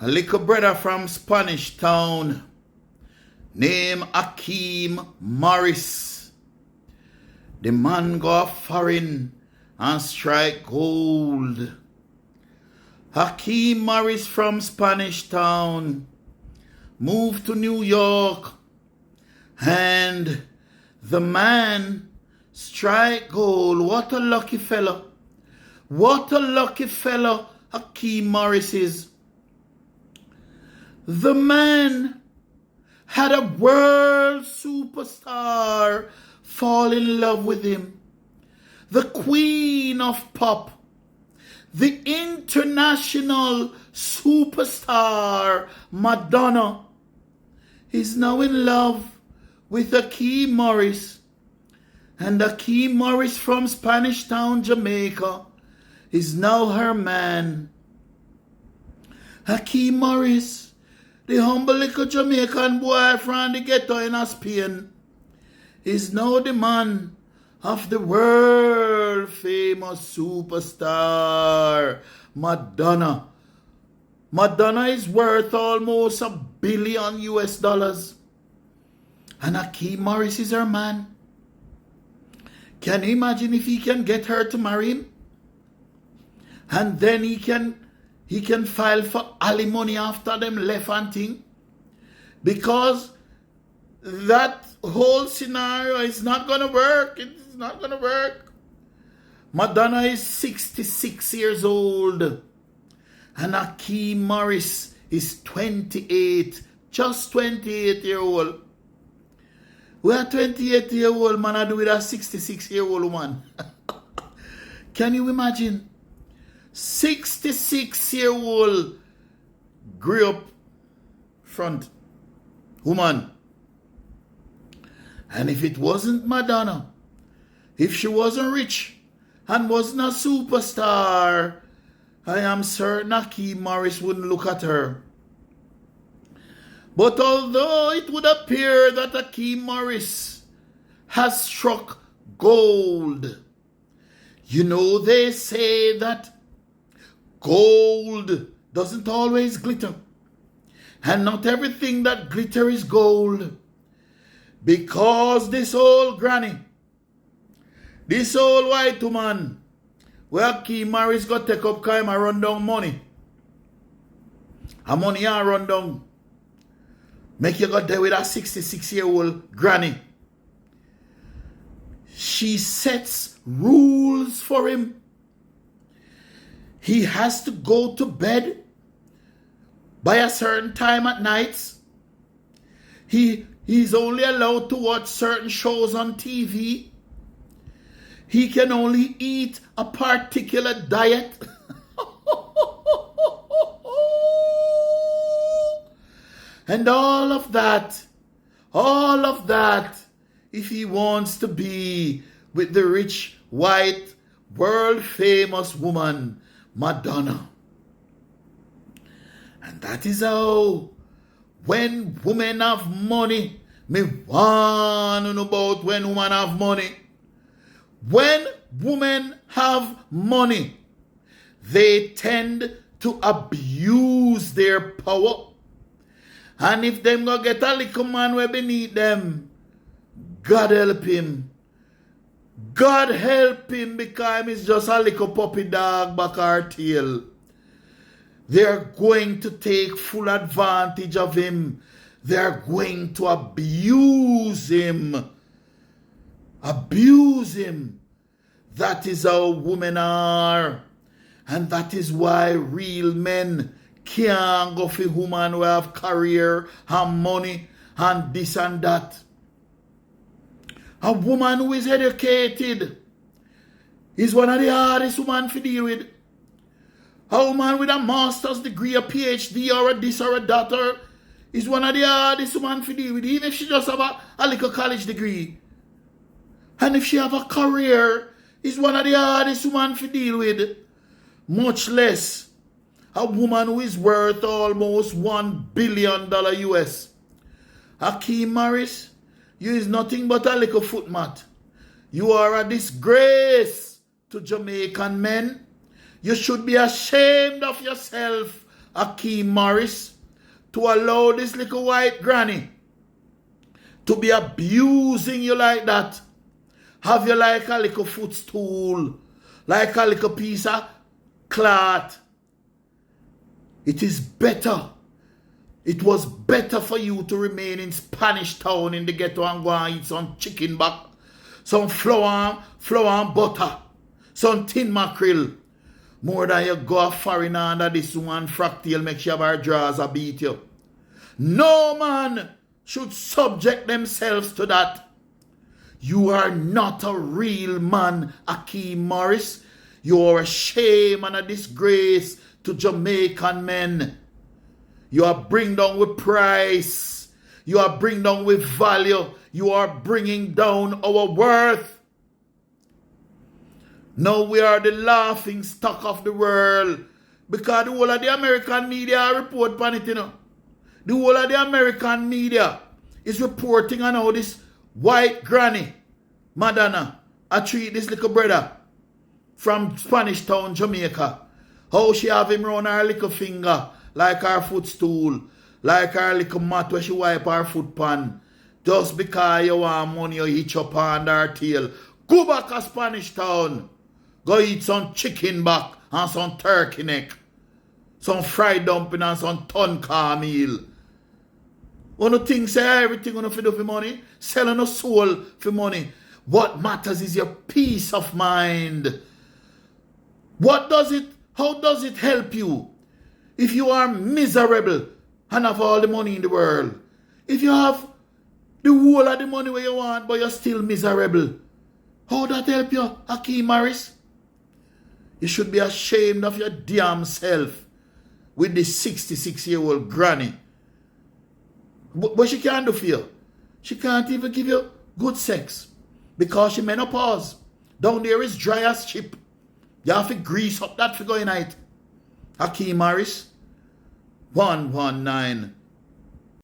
A little brother from Spanish Town named Hakeem Morris. The man go foreign and strike gold. Hakeem Morris from Spanish Town moved to New York, and the man strike gold. What a lucky fellow. What a lucky fellow Hakeem Morris is. The man had a world superstar fall in love with him. The queen of pop, the international superstar Madonna, is now in love with Hakeem Morris. And Hakeem Morris from Spanish Town, Jamaica, is now her man. Hakeem Morris, the humble little Jamaican boy from the ghetto in Spain, is now the man of the world famous superstar Madonna. Madonna is worth almost $1 billion US. And Hakeem Morris is her man. Can you imagine if he can get her to marry him? And then he can file for alimony after them left and thing? Because that whole scenario is not going to work. It's not going to work. Madonna is 66 years old. And Hakeem Morris is 28. Just 28-year-old. We are 28-year-old man I do with a 66-year-old woman. Can you imagine? 66-year-old grew up front woman. And if it wasn't Madonna, if she wasn't rich and wasn't a superstar, I am certain Hakeem Morris wouldn't look at her. But although it would appear that Hakeem Morris has struck gold, you know they say that gold doesn't always glitter. And not everything that glitter is gold. Because this old granny, this old white woman, where Hakeem Morris got take up time and run down money. And money and run down. Make you go there with a 66-year-old granny. She sets rules for him. He has to go to bed by a certain time at night. He's only allowed to watch certain shows on TV. He can only eat a particular diet. And all of that, if he wants to be with the rich, white, world famous woman, Madonna. And that is how, when women have money, me want to know about when women have money. When women have money, they tend to abuse their power. And if them go get a little man where beneath them, God help him. God help him, because he's just a little puppy dog back our tail. They're going to take full advantage of him. They're going to abuse him. Abuse him. That is how women are. And that is why real men can't go for women who have career and money and this and that. A woman who is educated is one of the hardest women to deal with. A woman with a master's degree, a PhD, or a this or a that, is one of the hardest women to deal with, even if she just have a little college degree. And if she have a career, is one of the hardest women to deal with. Much less a woman who is worth almost $1 billion US. Hakeem Morris, you is nothing but a little footmat. You are a disgrace to Jamaican men. You should be ashamed of yourself Akeem Morris, to allow this little white granny to be abusing you like that. Have you like a little footstool, like a little piece of cloth. It is better. It was better for you to remain in Spanish Town in the ghetto and go and eat some chicken back, some flour and butter, some tin mackerel. More than you go a foreigner under this one fractal make sure our drawers a beat you. No man should subject themselves to that. You are not a real man, Akeem Morris. You are a shame and a disgrace to Jamaican men. You are bring down with price. You are bring down with value. You are bringing down our worth. Now we are the laughing stock of the world. Because the whole of the American media report on it, you know. The whole of the American media is reporting on how this white granny, Madonna, I treat this little brother from Spanish Town, Jamaica. How she have him round her little finger like her footstool, like her little mat where she wipe her foot pan. Just because you want money, you hitch up on her tail. Go back to Spanish Town. Go eat some chicken back and some turkey neck. Some fried dumpling and some tonka meal. One of things say everything you do for money, selling a soul for money. What matters is your peace of mind. How does it help you if you are miserable and have all the money in the world? If you have the whole of the money where you want but you're still miserable, how that help you, Akeem Morris? You should be ashamed of your damn self with this 66-year-old granny. But she can't do for you. She can't even give you good sex because she menopause. Down there is dry as chip. You have to grease up that for going night. Akeem Morris, 119.